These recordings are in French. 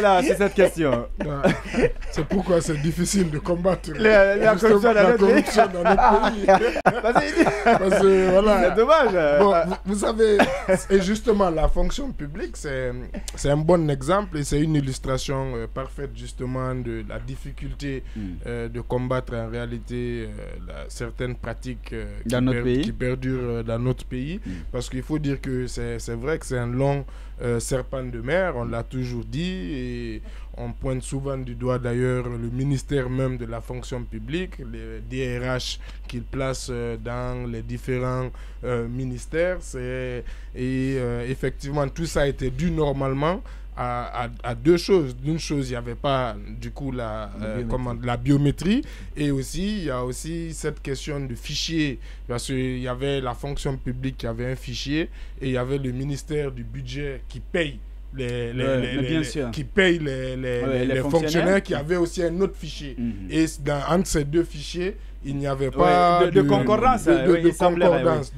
Là, c'est cette question. C'est pourquoi c'est difficile de combattre la corruption dans notre pays. Parce que, voilà. C'est dommage. Bon, vous savez, et justement, la fonction publique, c'est un bon exemple et c'est une illustration parfaite justement de la difficulté de combattre en réalité certaines pratiques qui perdurent dans notre pays. Parce qu'il faut dire que c'est vrai que c'est un long serpent de mer, on l'a toujours dit, et on pointe souvent du doigt d'ailleurs le ministère même de la fonction publique, les DRH qu'il place dans les différents ministères. Et effectivement, tout ça a été dû normalement à deux choses. D'une chose, il n'y avait pas du coup la biométrie, et aussi il y a aussi cette question de fichier, parce qu'il y avait la fonction publique qui avait un fichier et il y avait le ministère du budget qui paye les fonctionnaires qui avaient aussi un autre fichier. Et entre ces deux fichiers, il n'y avait pas de concordance.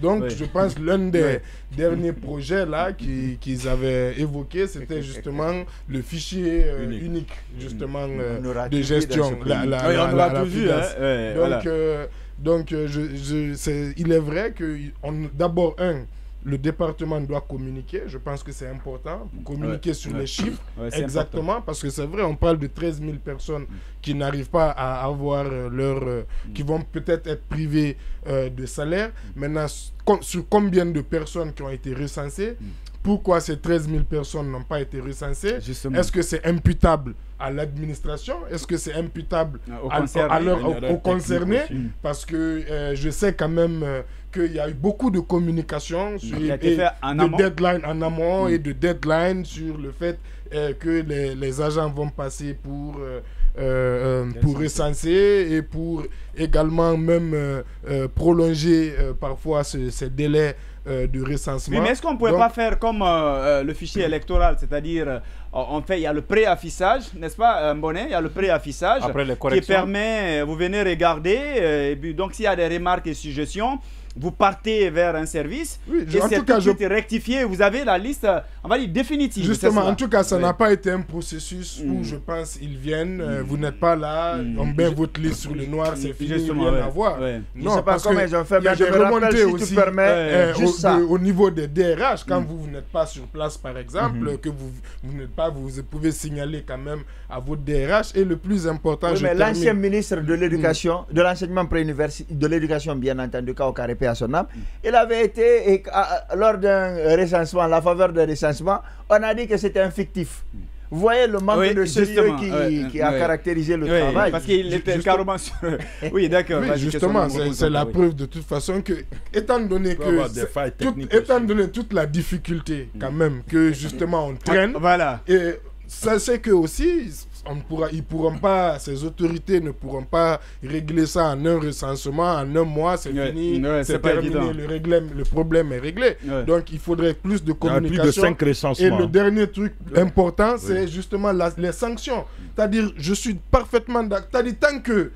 Donc, je pense l'un des derniers projets là qu'ils avaient évoqué, c'était justement le fichier unique, justement, de gestion. On l'a tout vu. Donc, il est vrai que d'abord, le département doit communiquer. Je pense que c'est important. Communiquer sur les chiffres, exactement. Important. Parce que c'est vrai, on parle de 13 000 personnes qui n'arrivent pas à avoir qui vont peut-être être privées de salaire. Maintenant, sur combien de personnes qui ont été recensées? Pourquoi ces 13 000 personnes n'ont pas été recensées? Est-ce que c'est imputable à l'administration? Est-ce que c'est imputable aux concernés? Parce que je sais quand même qu'il y a eu beaucoup de communication sur de deadline en amont et de deadline sur le fait que les agents vont passer pour recenser et pour également même prolonger parfois ces délais de recensement. Oui, mais est-ce qu'on ne pourrait pas faire comme le fichier électoral, c'est-à-dire il y a le pré-affichage, n'est-ce pas, Mbonné? Il y a le pré-affichage qui permet, vous venez regarder, et puis, donc s'il y a des remarques et suggestions, vous partez vers un service, et c'est tout de suite rectifié, vous avez la liste, on va dire, définitive. Justement, en tout cas, ça n'a pas été un processus où je pense ils viennent, vous n'êtes pas là, on met votre liste sur le noir, c'est fini, rien à voir. Non, parce qu'il y a des remontées aussi au niveau des DRH, quand vous n'êtes pas sur place, par exemple, que vous n'êtes pas, vous pouvez signaler quand même à votre DRH. Et le plus important, mais l'ancien ministre de l'éducation, de l'enseignement préuniversitaire, de l'éducation, bien entendu, Kaukarépé à son âme, il avait été, lors d'un recensement, la faveur d'un recensement, on a dit que c'était un fictif. Vous voyez le manque de sérieux qui a caractérisé le travail. Parce qu'il était carrément sur... Oui, d'accord. Oui, justement, c'est la preuve de toute façon que, étant donné toute la difficulté quand même que justement on traîne, et ça c'est que aussi... ils pourront pas, ces autorités ne pourront pas régler ça en un recensement, en un mois, c'est fini, c'est terminé, le problème est réglé. Donc il faudrait plus de communication. Plus de 5 recensements. Et le dernier truc important, c'est justement les sanctions. C'est-à-dire, je suis parfaitement d'accord. C'est-à-dire, tant que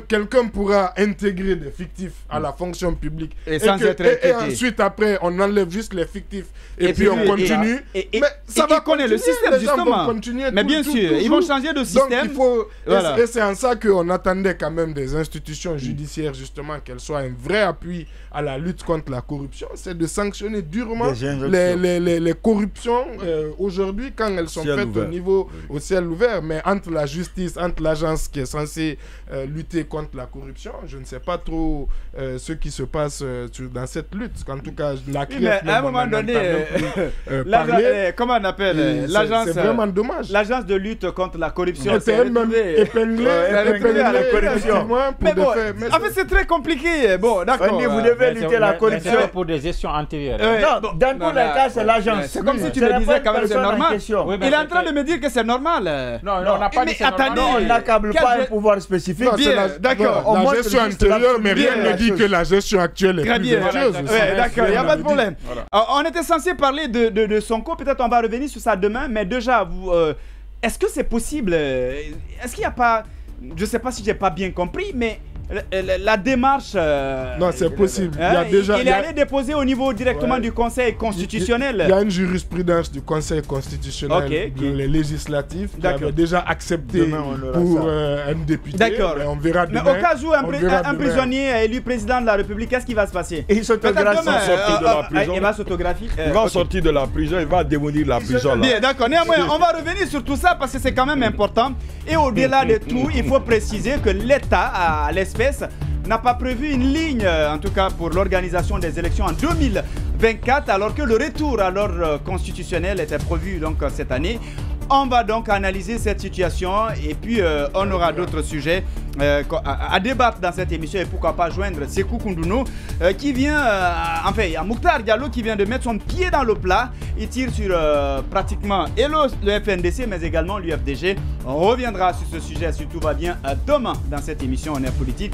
quelqu'un pourra intégrer des fictifs à la fonction publique et ensuite après on enlève juste les fictifs et puis on continue, mais ça va connaître le système justement. Mais bien sûr, ils vont changer de système. Donc il faut, et c'est en ça qu'on attendait quand même des institutions judiciaires justement qu'elles soient un vrai appui à la lutte contre la corruption, c'est de sanctionner durement les corruptions aujourd'hui quand elles sont faites au ciel ouvert. Mais entre la justice, entre l'agence qui est censée lutter contre la corruption, je ne sais pas trop ce qui se passe dans cette lutte. En tout cas, la CRIEF, à un moment donné, comment on appelle l'agence? C'est vraiment dommage. L'agence de lutte contre la corruption. C'est même épinglé à la corruption. Mais bon, en fait, c'est très compliqué. Bon, d'accord. Vous devez lutter la corruption pour des gestions antérieures. Non, dans tous les cas, c'est l'agence. C'est comme si tu me disais quand même c'est normal. Il est en train de me dire que c'est normal. Non, on n'a pas dit c'est normal. Non, on n'accable pas un pouvoir spécifique. D'accord. La gestion antérieure, mais rien ne dit que la gestion actuelle est plus vertueuse. D'accord, il n'y a pas de problème. On était censé parler de Sonko, peut-être on va revenir sur ça demain, mais déjà, est-ce que c'est possible? Est-ce qu'il n'y a pas, je ne sais pas si j'ai pas bien compris, mais la démarche... non, c'est possible. Il est allé déposer au niveau directement du Conseil constitutionnel. Il y a une jurisprudence du Conseil constitutionnel les législatifs qui avait déjà accepté pour un député. D'accord. On verra demain. Mais au cas où un prisonnier est élu président de la République, qu'est-ce qui va se passer? Il s'autographie. Il va s'autographier. Il va sortir de la prison, il va démolir la prison. Bien, d'accord. Néanmoins, on va revenir sur tout ça parce que c'est quand même important. Et au-delà de tout, il faut préciser que l'État, à l'espèce, n'a pas prévu une ligne, en tout cas pour l'organisation des élections en 2024, alors que le retour à l'ordre constitutionnel était prévu donc cette année. On va donc analyser cette situation et puis on aura d'autres sujets à débattre dans cette émission et pourquoi pas joindre Sékou Koundounou qui vient, enfin il y a Mouktar Diallo qui vient de mettre son pied dans le plat. Il tire sur pratiquement le FNDC mais également l'UFDG. On reviendra sur ce sujet si tout va bien demain dans cette émission On est politique.